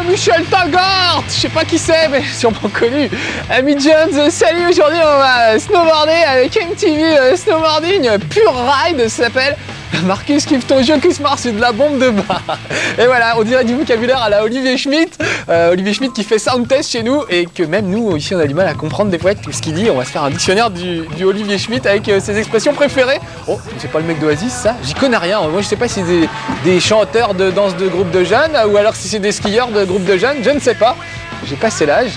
Michel Taggart, je sais pas qui c'est, mais sûrement connu. Ami Jones, salut, aujourd'hui on va snowboarder avec MTV Snowboarding, Pure Ride ça s'appelle. Marcus, kiffe ton jeu, Kusmar, c'est de la bombe de barre. Et voilà, on dirait du vocabulaire à la Olivier Schmitt. Olivier Schmitt qui fait sound test chez nous et que même nous, ici, on a du mal à comprendre des fois ce qu'il dit. On va se faire un dictionnaire du Olivier Schmitt avec ses expressions préférées. Oh, c'est pas le mec d'Oasis, ça? J'y connais rien. Moi, je sais pas si c'est des chanteurs de danse de groupe de jeunes ou alors si c'est des skieurs de groupe de jeunes. Je ne sais pas. J'ai passé l'âge.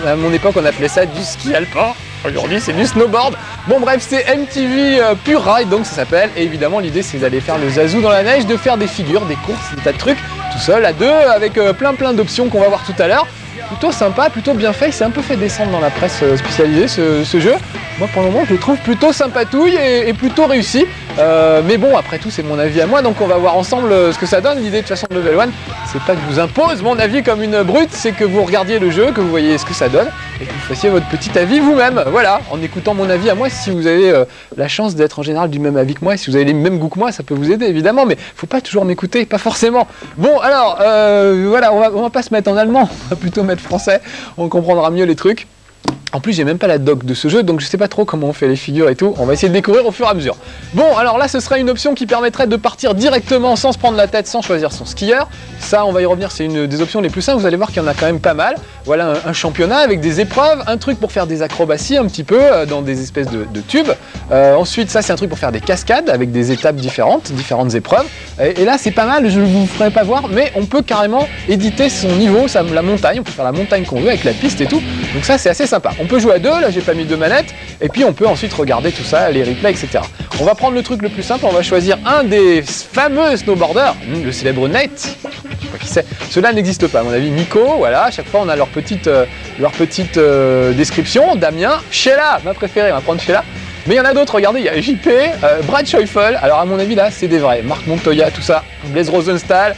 À mon époque, on appelait ça du ski alpin. Aujourd'hui, c'est du snowboard. Bon, bref, c'est MTV Pure Ride, donc ça s'appelle. Et évidemment, l'idée, c'est d'aller faire le zazou dans la neige, de faire des figures, des courses, des tas de trucs, tout seul, à deux, avec plein d'options qu'on va voir tout à l'heure. Plutôt sympa, plutôt bien fait. Il s'est un peu fait descendre dans la presse spécialisée, ce jeu. Moi, pour le moment, je le trouve plutôt sympatouille et plutôt réussi. Mais bon, après tout, c'est mon avis à moi, donc on va voir ensemble ce que ça donne. L'idée, de toute façon, de Level 1, c'est pas que je vous impose mon avis comme une brute, c'est que vous regardiez le jeu, que vous voyez ce que ça donne, et que vous fassiez votre petit avis vous-même. Voilà, en écoutant mon avis à moi, si vous avez la chance d'être en général du même avis que moi, et si vous avez les mêmes goûts que moi, ça peut vous aider, évidemment, mais faut pas toujours m'écouter, pas forcément. Bon, alors, voilà, on va pas se mettre en allemand, on va plutôt mettre français, on comprendra mieux les trucs. En plus, j'ai même pas la doc de ce jeu, donc je sais pas trop comment on fait les figures et tout. On va essayer de découvrir au fur et à mesure. Bon, alors là, ce sera une option qui permettrait de partir directement sans se prendre la tête, sans choisir son skieur. Ça, on va y revenir, c'est une des options les plus simples. Vous allez voir qu'il y en a quand même pas mal. Voilà un championnat avec des épreuves, un truc pour faire des acrobaties un petit peu dans des espèces de tubes. Ensuite, ça, c'est un truc pour faire des cascades avec des étapes différentes épreuves. Et là, c'est pas mal, je ne vous ferai pas voir, mais on peut carrément éditer son niveau, la montagne. On peut faire la montagne qu'on veut avec la piste et tout. Donc ça, c'est assez sympa. On peut jouer à deux, là j'ai pas mis deux manettes, et puis on peut ensuite regarder tout ça, les replays, etc. On va prendre le truc le plus simple, on va choisir un des fameux snowboarders, le célèbre Nate, je sais pas qui c'est, ceux-là n'existent pas à mon avis, Nico, voilà, à chaque fois on a leur petite description, Damien, Sheila, ma préférée, on va prendre Sheila. Mais il y en a d'autres, regardez, il y a JP, Brad Scheuffel, alors à mon avis là c'est des vrais, Marc Montoya, tout ça, Blaise Rosenthal,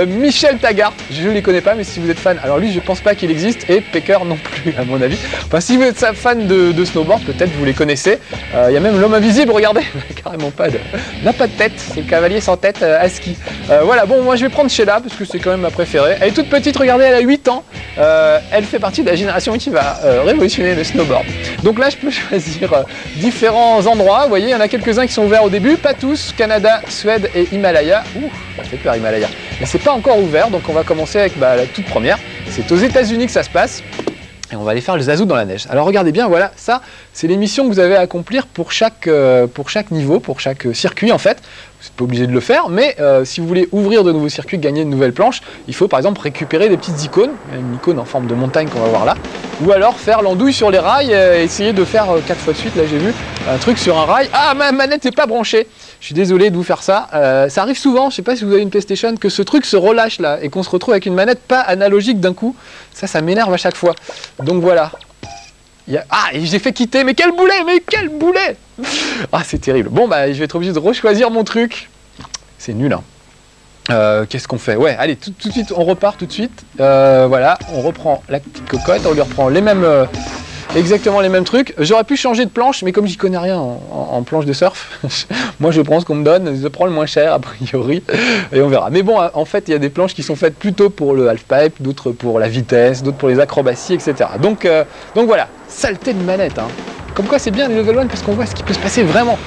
Michel Taggart, je ne les connais pas, mais si vous êtes fan, alors lui je pense pas qu'il existe, et Pecker non plus à mon avis. Enfin si vous êtes fan de snowboard, peut-être vous les connaissez. Il y a même l'homme invisible, regardez, carrément n'a pas de tête, c'est le cavalier sans tête à ski. Voilà, bon moi je vais prendre Sheila parce que c'est quand même ma préférée. Elle est toute petite, regardez, elle a 8 ans, elle fait partie de la génération qui va révolutionner le snowboard. Donc là je peux choisir différents endroits, vous voyez, il y en a quelques-uns qui sont ouverts au début, pas tous, Canada, Suède et Himalaya. Ouh, ça fait peur Himalaya. Mais c'est pas encore ouvert, donc on va commencer avec la toute première. C'est aux États-Unis que ça se passe. Et on va aller faire le zazou dans la neige. Alors regardez bien, voilà, ça, c'est les missions que vous avez à accomplir pour chaque niveau, pour chaque circuit en fait. Vous n'êtes pas obligé de le faire, mais si vous voulez ouvrir de nouveaux circuits, gagner de nouvelles planches, il faut par exemple récupérer des petites icônes, une icône en forme de montagne qu'on va voir là, ou alors faire l'andouille sur les rails, essayer de faire 4 fois de suite, là j'ai vu, un truc sur un rail. Ah, ma manette n'est pas branchée. Je suis désolé de vous faire ça. Ça arrive souvent, je ne sais pas si vous avez une PlayStation, que ce truc se relâche là et qu'on se retrouve avec une manette pas analogique d'un coup. Ça m'énerve à chaque fois. Donc voilà. Ah, et j'ai fait quitter, mais quel boulet! Ah, c'est terrible. Bon, bah, je vais être obligé de rechoisir mon truc. C'est nul, hein. Qu'est-ce qu'on fait? Ouais, allez, tout de suite, on repart tout de suite. Voilà, on reprend la petite cocotte, on lui reprend les mêmes... exactement les mêmes trucs. J'aurais pu changer de planche, mais comme j'y connais rien en planche de surf, moi je prends ce qu'on me donne, je prends le moins cher a priori, et on verra. Mais bon, en fait, il y a des planches qui sont faites plutôt pour le halfpipe, d'autres pour la vitesse, d'autres pour les acrobaties, etc. Donc voilà, saleté de manette. Hein. Comme quoi c'est bien les level 1 parce qu'on voit ce qui peut se passer vraiment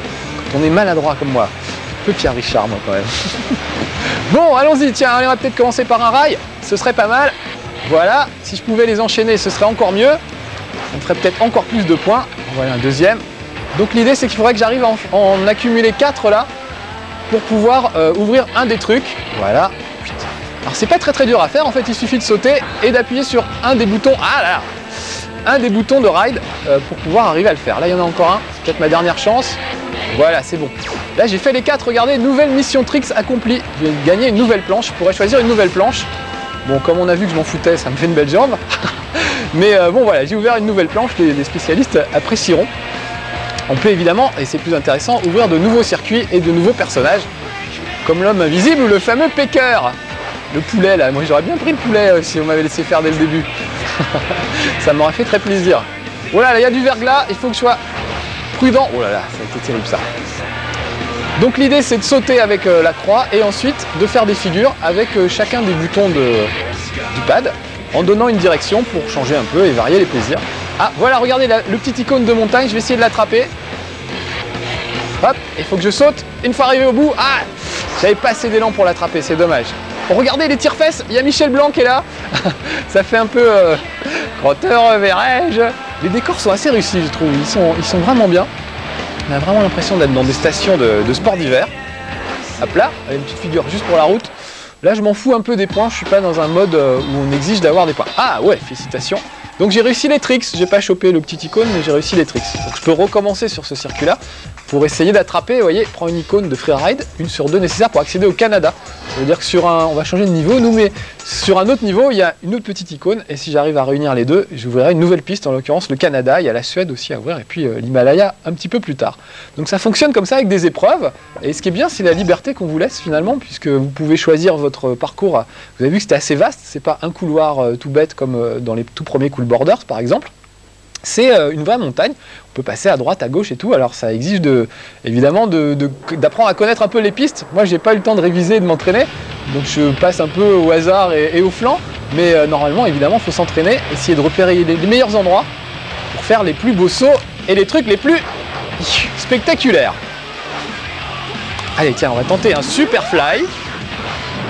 quand on est maladroit comme moi. Un peu Pierre Richard, moi quand même. Bon, allons-y, tiens, on va peut-être commencer par un rail, ce serait pas mal. Voilà, si je pouvais les enchaîner, ce serait encore mieux. On ferait peut-être encore plus de points. Voilà un deuxième. Donc l'idée c'est qu'il faudrait que j'arrive à en accumuler 4 là pour pouvoir ouvrir un des trucs. Voilà. Alors c'est pas très dur à faire, en fait il suffit de sauter et d'appuyer sur un des boutons. Ah là là, un des boutons de ride pour pouvoir arriver à le faire. Là il y en a encore un, c'est peut-être ma dernière chance. Voilà, c'est bon. Là j'ai fait les 4, regardez, nouvelle mission tricks accomplie. Je vais gagner une nouvelle planche, je pourrais choisir une nouvelle planche. Bon, comme on a vu que je m'en foutais, ça me fait une belle jambe. Mais bon voilà, j'ai ouvert une nouvelle planche, les spécialistes apprécieront. On peut évidemment, et c'est plus intéressant, ouvrir de nouveaux circuits et de nouveaux personnages. comme l'homme invisible ou le fameux Pecker. Le poulet là, moi j'aurais bien pris le poulet si on m'avait laissé faire dès le début. Ça m'aurait fait très plaisir. Oh là là, il y a du verglas, il faut que je sois prudent. Oh là là, ça a été terrible ça. Donc l'idée c'est de sauter avec la croix et ensuite de faire des figures avec chacun des boutons du pad en donnant une direction pour changer un peu et varier les plaisirs. Ah voilà, regardez le petit icône de montagne, je vais essayer de l'attraper. Hop, il faut que je saute. Une fois arrivé au bout, ah, j'avais pas assez d'élan pour l'attraper, c'est dommage. Oh, regardez les tire-fesses, il y a Michel Blanc qui est là. Ça fait un peu crotteur, verrai-je. Les décors sont assez réussis, je trouve, ils sont vraiment bien. On a vraiment l'impression d'être dans des stations de sport d'hiver. Hop là, une petite figure juste pour la route. Là, je m'en fous un peu des points, je suis pas dans un mode où on exige d'avoir des points. Ah ouais, félicitations. Donc j'ai réussi les tricks, j'ai pas chopé le petit icône, mais j'ai réussi les tricks. Donc je peux recommencer sur ce circuit-là pour essayer d'attraper, vous voyez, prends une icône de freeride, 1 sur 2 nécessaire pour accéder au Canada. Ça veut dire que sur on va changer de niveau, nous, mais sur un autre niveau, il y a une autre petite icône, et si j'arrive à réunir les deux, j'ouvrirai une nouvelle piste, en l'occurrence le Canada, il y a la Suède aussi à ouvrir, et puis l'Himalaya un petit peu plus tard. Donc ça fonctionne comme ça avec des épreuves, et ce qui est bien, c'est la liberté qu'on vous laisse finalement, puisque vous pouvez choisir votre parcours. Vous avez vu que c'était assez vaste, c'est pas un couloir tout bête comme dans les tout premiers Cool Borders par exemple. C'est une vraie montagne, on peut passer à droite, à gauche et tout, alors ça exige évidemment d'apprendre à connaître un peu les pistes. Moi j'ai pas eu le temps de réviser et de m'entraîner, donc je passe un peu au hasard et au flanc, mais normalement évidemment il faut s'entraîner, essayer de repérer les meilleurs endroits pour faire les plus beaux sauts et les trucs les plus spectaculaires. Allez tiens, on va tenter un super fly.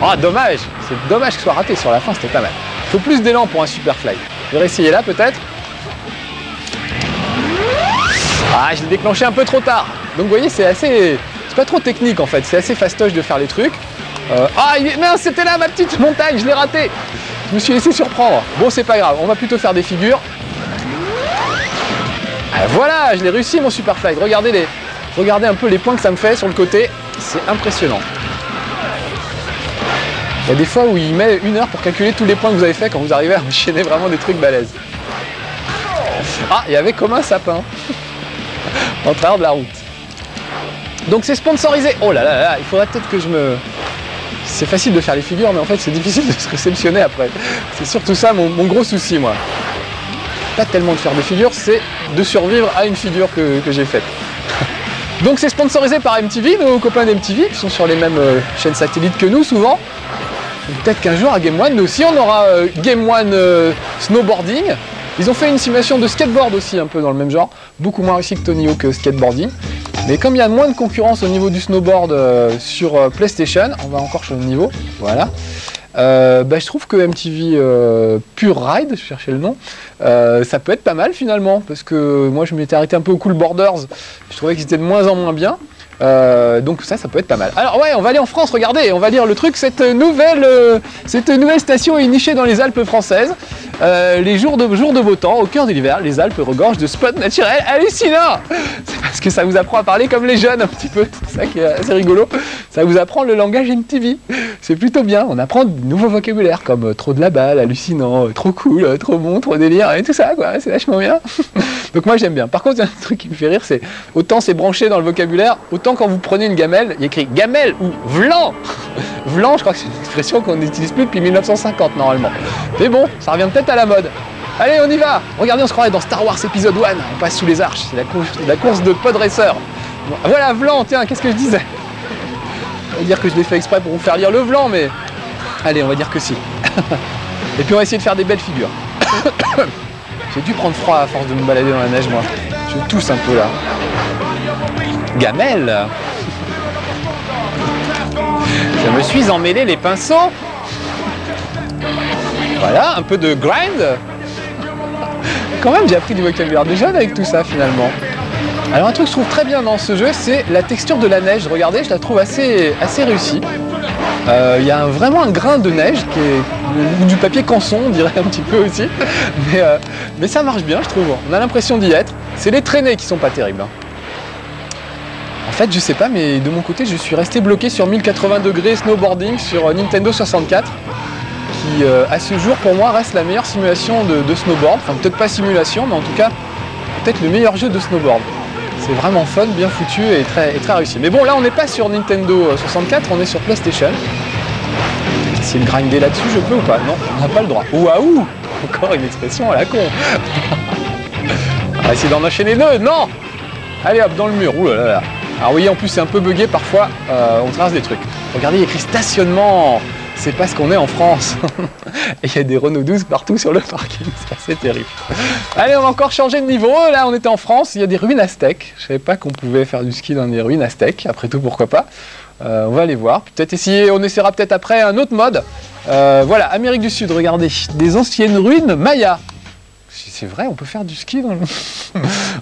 Ah dommage, c'est dommage que ce soit raté, sur la fin c'était pas mal. Il faut plus d'élan pour un super fly. Je vais réessayer là peut-être. Ah, je l'ai déclenché un peu trop tard. Donc vous voyez, c'est pas trop technique en fait, c'est assez fastoche de faire les trucs. Mince, c'était là ma petite montagne, je l'ai raté. Je me suis laissé surprendre. Bon, c'est pas grave, on va plutôt faire des figures. Ah, voilà, je l'ai réussi mon super fly. Regardez un peu les points que ça me fait sur le côté, c'est impressionnant. Il y a des fois où il met 1 heure pour calculer tous les points que vous avez fait quand vous arrivez à enchaîner vraiment des trucs balèzes. Ah, il y avait comme un sapin en travers de la route. Donc c'est sponsorisé. Oh là là là, il faudrait peut-être que je me... C'est facile de faire les figures, mais en fait c'est difficile de se réceptionner après. C'est surtout ça mon gros souci, moi. Pas tellement de faire des figures, c'est de survivre à une figure que j'ai faite. Donc c'est sponsorisé par MTV, nos copains d'MTV, qui sont sur les mêmes chaînes satellites que nous souvent. Peut-être qu'un jour à Game One, nous aussi on aura Game One Snowboarding. Ils ont fait une simulation de skateboard aussi, un peu dans le même genre, beaucoup moins réussi que Tony Hawk Skateboarding. Mais comme il y a moins de concurrence au niveau du snowboard sur PlayStation, on va encore changer de niveau, voilà. Je trouve que MTV Pure Ride, je cherchais le nom, ça peut être pas mal finalement, parce que moi je m'étais arrêté un peu au Cool Borders, je trouvais qu'ils étaient de moins en moins bien. Donc ça peut être pas mal. Alors ouais, on va aller en France, regardez, on va lire le truc, cette nouvelle station est nichée dans les Alpes françaises. Les jours de beau temps, au cœur de l'hiver, les Alpes regorgent de spots naturels hallucinants. C'est parce que ça vous apprend à parler comme les jeunes un petit peu, c'est ça qui est assez rigolo. Ça vous apprend le langage MTV, c'est plutôt bien. On apprend de nouveaux vocabulaires comme trop de la balle, hallucinant, trop cool, trop bon, trop délire et tout ça quoi, c'est vachement bien. Donc moi j'aime bien. Par contre, il y a un truc qui me fait rire, c'est autant c'est branché dans le vocabulaire, autant quand vous prenez une gamelle, il y a écrit gamelle ou vlan. Vlan, je crois que c'est une expression qu'on n'utilise plus depuis 1950 normalement. Mais bon, ça revient peut-être à la mode. Allez, on y va. Regardez, on se croirait dans Star Wars épisode 1. On passe sous les arches, c'est la course de pod racer. Bon, voilà, vlan, tiens, qu'est-ce que je disais? On va dire que je l'ai fait exprès pour vous faire lire le vlan, mais... Allez, on va dire que si. Et puis on va essayer de faire des belles figures. J'ai dû prendre froid à force de me balader dans la neige, moi. Je tousse un peu, là. Gamelle. Je me suis emmêlé les pinceaux. Voilà, un peu de grind. Quand même, j'ai appris du vocabulaire de jeune avec tout ça, finalement. Alors, un truc que je trouve très bien dans ce jeu, c'est la texture de la neige. Regardez, je la trouve assez réussie. Il y a vraiment un grain de neige qui est du papier canson, on dirait un petit peu aussi. Mais ça marche bien, je trouve. On a l'impression d'y être. C'est les traînées qui sont pas terribles. En fait, je sais pas, mais de mon côté, je suis resté bloqué sur 1080 degrés snowboarding sur Nintendo 64, qui, à ce jour, pour moi, reste la meilleure simulation de snowboard. Enfin, peut-être pas simulation, mais en tout cas, peut-être le meilleur jeu de snowboard. C'est vraiment fun, bien foutu et très réussi. Mais bon, là, on n'est pas sur Nintendo 64, on est sur PlayStation. Essayer de grinder là-dessus, je peux ou pas? Non, on n'a pas le droit. Waouh! Encore une expression à la con. On va essayer d'en enchaîner deux. Non! Allez hop, dans le mur. Ouh là là. Alors, vous voyez, en plus, c'est un peu bugué parfois. On traverse des trucs. Regardez, il y a écrit stationnement. C'est parce qu'on est en France. Et il y a des Renault 12 partout sur le parking. C'est assez terrible. Allez, on va encore changer de niveau. Là, on était en France. Il y a des ruines aztèques. Je ne savais pas qu'on pouvait faire du ski dans des ruines aztèques. Après tout, pourquoi pas. On va aller voir. Peut-être essayer. On essaiera peut-être après un autre mode. Voilà, Amérique du Sud. Regardez. Des anciennes ruines mayas. C'est vrai, on peut faire du ski dans le...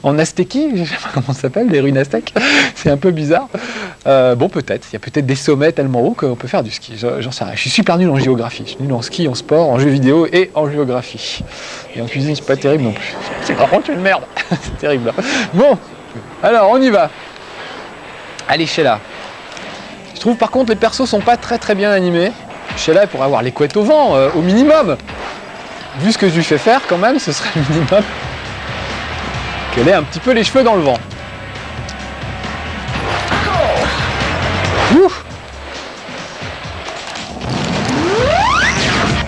en Aztéquie, je ne sais pas comment ça s'appelle, les ruines aztèques. C'est un peu bizarre. Bon, peut-être. Il y a peut-être des sommets tellement hauts qu'on peut faire du ski. J'en sais rien. Je suis super nul en géographie. Je suis nul en ski, en sport, en jeux vidéo et en géographie. Et en cuisine, c'est pas terrible non plus. C'est vraiment une merde. C'est terrible. Bon, alors on y va. Allez, Sheila. Je trouve par contre les persos sont pas très bien animés. Sheila, elle pourrait avoir les couettes au vent, au minimum. Vu ce que je lui fais faire, quand même, ce serait le minimum qu'elle ait un petit peu les cheveux dans le vent. Ouh.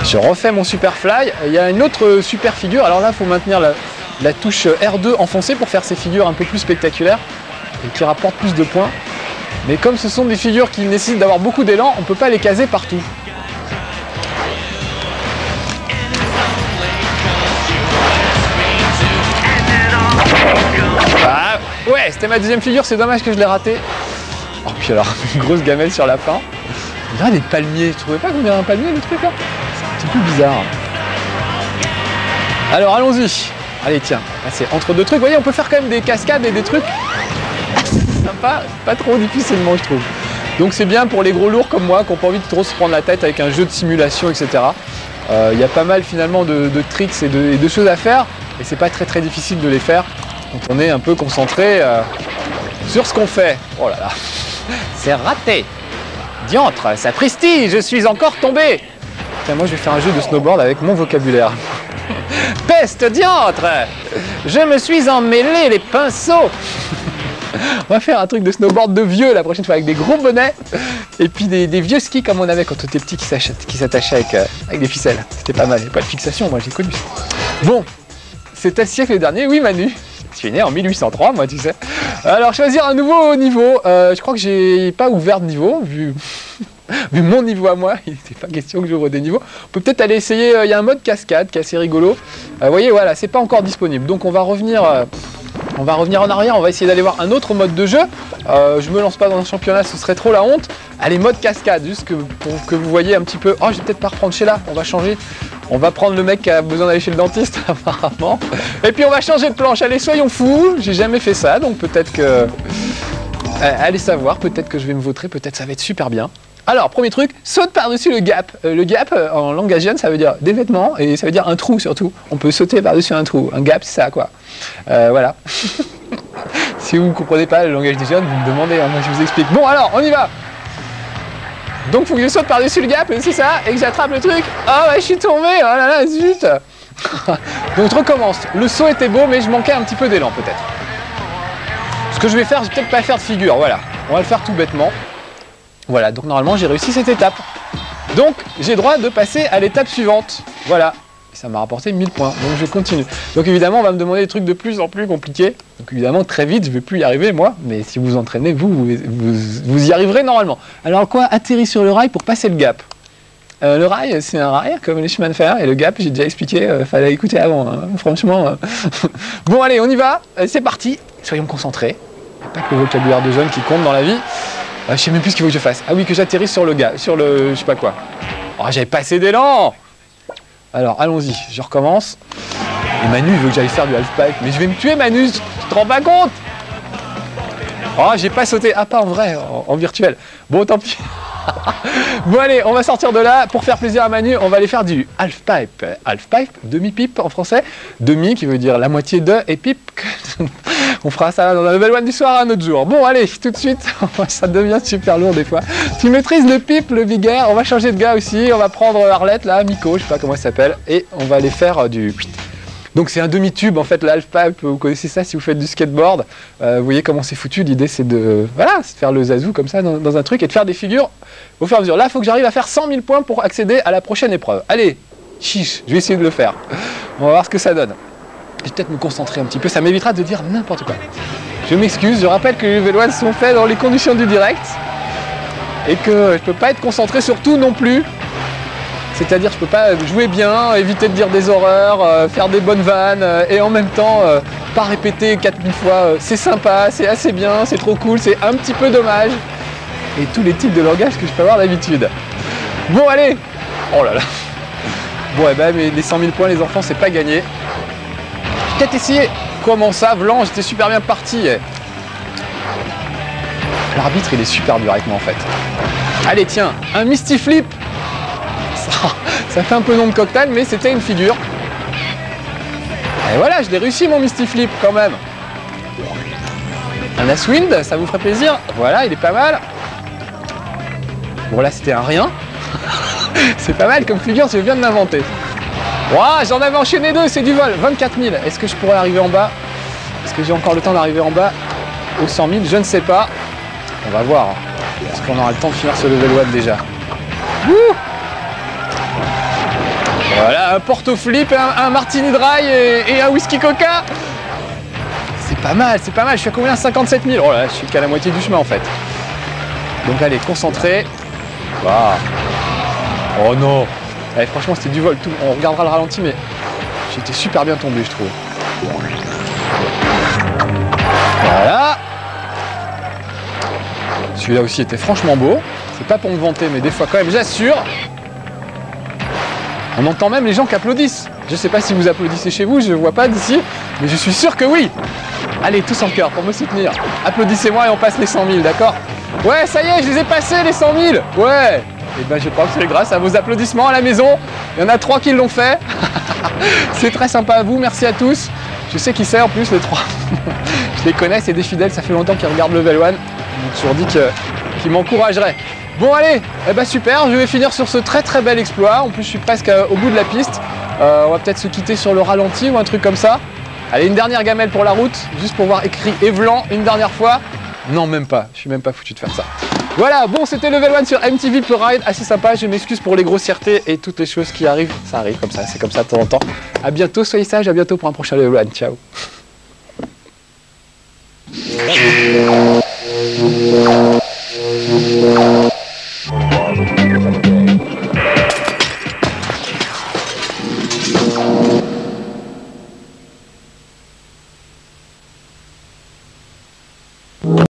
Je refais mon super fly. Il y a une autre super figure. Alors là, il faut maintenir la touche R2 enfoncée pour faire ces figures un peu plus spectaculaires et qui rapportent plus de points. Mais comme ce sont des figures qui nécessitent d'avoir beaucoup d'élan, on ne peut pas les caser partout. Ah, ouais, c'était ma deuxième figure, c'est dommage que je l'ai ratée. Oh, puis alors, une grosse gamelle sur la fin. On dirait des palmiers, tu trouvais pas qu'on dirait un palmier, le truc là? C'est un petit peu bizarre. Alors, allons-y. Allez, tiens, c'est entre deux trucs. Vous voyez, on peut faire quand même des cascades et des trucs sympa, pas trop difficilement, je trouve. Donc, c'est bien pour les gros lourds comme moi qui n'ont pas envie de trop se prendre la tête avec un jeu de simulation, etc. Il y a pas mal finalement de tricks et de choses à faire. Et c'est pas très difficile de les faire quand on est un peu concentré sur ce qu'on fait. Oh là là, c'est raté. Diantre, sapristi, je suis encore tombé. Tiens, moi je vais faire un jeu de snowboard avec mon vocabulaire. Peste diantre, je me suis emmêlé les pinceaux. On va faire un truc de snowboard de vieux la prochaine fois avec des gros bonnets et puis des vieux skis comme on avait quand on était petit qui s'attachaient avec des ficelles. C'était pas mal, il n'y a pas de fixation, moi j'ai connu ça. Bon, c'était le siècle dernier, oui Manu. Je suis né en 1803, moi, tu sais. Alors, choisir un nouveau niveau. Je crois que j'ai pas ouvert de niveau, vu mon niveau à moi. Il n'était pas question que j'ouvre des niveaux. On peut peut-être aller essayer. Il y a un mode cascade qui est assez rigolo. Vous voyez, voilà, c'est pas encore disponible. Donc, on va revenir en arrière. On va essayer d'aller voir un autre mode de jeu. Je me lance pas dans un championnat, ce serait trop la honte. Allez, mode cascade, juste pour que vous voyez un petit peu. Oh, je vais peut-être pas reprendre Sheila. On va changer. On va prendre le mec qui a besoin d'aller chez le dentiste, apparemment. Et puis on va changer de planche. Allez, soyons fous. J'ai jamais fait ça, donc peut-être que... allez savoir, peut-être que je vais me vautrer, peut-être ça va être super bien. Alors, premier truc, saute par-dessus le gap. Le gap, en langue asienne, ça veut dire des vêtements, et ça veut dire un trou surtout. On peut sauter par-dessus un trou. Un gap, c'est ça, quoi. Voilà. Si vous ne comprenez pas le langage des jeunes, vous me demandez, hein, moi je vous explique. Bon, alors, on y va. Donc, il faut que je saute par-dessus le gap, c'est ça, et que j'attrape le truc. Ah ouais, je suis tombé, oh là là, zut. Donc, je recommence. Le saut était beau, mais je manquais un petit peu d'élan, peut-être. Ce que je vais faire, je vais peut-être pas faire de figure, voilà. On va le faire tout bêtement. Voilà, donc normalement, j'ai réussi cette étape. Donc, j'ai droit de passer à l'étape suivante. Voilà. Et ça m'a rapporté 1000 points, donc je continue. Donc évidemment, on va me demander des trucs de plus en plus compliqués. Donc évidemment, très vite, je ne vais plus y arriver, moi. Mais si vous entraînez, vous y arriverez normalement. Alors quoi? Atterrir sur le rail pour passer le gap. Le rail, c'est un rail, comme les chemins de fer. Et le gap, j'ai déjà expliqué, fallait écouter avant. Hein, franchement. Bon, allez, on y va. C'est parti. Soyons concentrés. Il n'y a pas que le vocabulaire de jeunes qui compte dans la vie. Je ne sais même plus ce qu'il faut que je fasse. Ah oui, que j'atterrisse sur le gap, sur le... je sais pas quoi. Oh, j'avais pas assez d'élan. Alors, allons-y, je recommence. Et Manu, il veut que j'aille faire du halfpipe. Mais je vais me tuer, Manu, tu te rends pas compte? Oh, j'ai pas sauté. Ah, pas en vrai, en virtuel. Bon, tant pis. Bon, allez, on va sortir de là. Pour faire plaisir à Manu, on va aller faire du halfpipe. Halfpipe, demi-pipe en français. Demi, qui veut dire la moitié de, et pipe. On fera ça dans un level 1 du soir un autre jour. Bon, allez, tout de suite, ça devient super lourd des fois. Tu maîtrises le pipe, le vigueur, on va changer de gars aussi. On va prendre Arlette, là, Miko, je sais pas comment elle s'appelle. Et on va aller faire du... Donc c'est un demi-tube en fait, le half-pipe, vous connaissez ça si vous faites du skateboard. Vous voyez comment c'est foutu, l'idée c'est de, voilà, c'est de faire le zazou comme ça dans un truc et de faire des figures au fur et à mesure. Là il faut que j'arrive à faire 100 000 points pour accéder à la prochaine épreuve. Allez, chiche, je vais essayer de le faire. On va voir ce que ça donne. Je vais peut-être me concentrer un petit peu, ça m'évitera de dire n'importe quoi. Je m'excuse, je rappelle que les level 1 sont faits dans les conditions du direct et que je peux pas être concentré sur tout non plus. C'est-à-dire je peux pas jouer bien, éviter de dire des horreurs, faire des bonnes vannes et en même temps pas répéter 4000 fois c'est sympa, c'est assez bien, c'est trop cool, c'est un petit peu dommage. Et tous les types de langage que je peux avoir d'habitude. Bon allez. Oh là là. Bon et ben mais les 100 000 points les enfants c'est pas gagné. Je vais peut-être essayer. Comment ça, Vlan, j'étais super bien parti. L'arbitre il est super dur avec moi en fait. Allez tiens, un Misty Flip. Ça fait un peu nom de cocktail, mais c'était une figure. Et voilà, je l'ai réussi mon Misty Flip quand même. Un Aswind, ça vous ferait plaisir? Voilà, il est pas mal. Bon là c'était un rien. C'est pas mal comme figure, je viens de l'inventer. Wow, j'en avais enchaîné deux, c'est du vol. 24 000. Est-ce que je pourrais arriver en bas? Est-ce que j'ai encore le temps d'arriver en bas aux 100 000? Je ne sais pas. On va voir. Est-ce qu'on aura le temps de finir ce level 1 déjà? Wouh! Voilà, un Porto Flip, un Martini Dry et un Whisky Coca. C'est pas mal, c'est pas mal. Je suis à combien? 57 000. Oh là, je suis qu'à la moitié du chemin en fait. Donc allez, concentré. Wow. Oh non. Allez, franchement, c'était du vol. Tout. On regardera le ralenti, mais j'étais super bien tombé, je trouve. Voilà. Celui-là aussi était franchement beau. C'est pas pour me vanter, mais des fois quand même, j'assure. On entend même les gens qui applaudissent. Je sais pas si vous applaudissez chez vous, je ne vois pas d'ici, mais je suis sûr que oui. Allez, tous en cœur pour me soutenir. Applaudissez-moi et on passe les 100 000, d'accord? Ouais, ça y est, je les ai passés les 100 000. Ouais. Et ben je crois que c'est grâce à vos applaudissements à la maison. Il y en a 3 qui l'ont fait. C'est très sympa à vous, merci à tous. Je sais qui c'est en plus, les 3. Je les connais, c'est des fidèles, ça fait longtemps qu'ils regardent Level 1. Donc je leur dis qu'ils m'encourageraient. Bon allez, eh ben super, je vais finir sur ce très très bel exploit. En plus je suis presque au bout de la piste. On va peut-être se quitter sur le ralenti ou un truc comme ça. Allez, une dernière gamelle pour la route, juste pour voir écrit Evlan une dernière fois. Non, même pas, je suis même pas foutu de faire ça. Voilà, bon c'était Level 1 sur MTV Pro Ride, assez sympa, je m'excuse pour les grossièretés et toutes les choses qui arrivent. Ça arrive comme ça, c'est comme ça de temps en temps. A bientôt, soyez sages, à bientôt pour un prochain Level 1, ciao.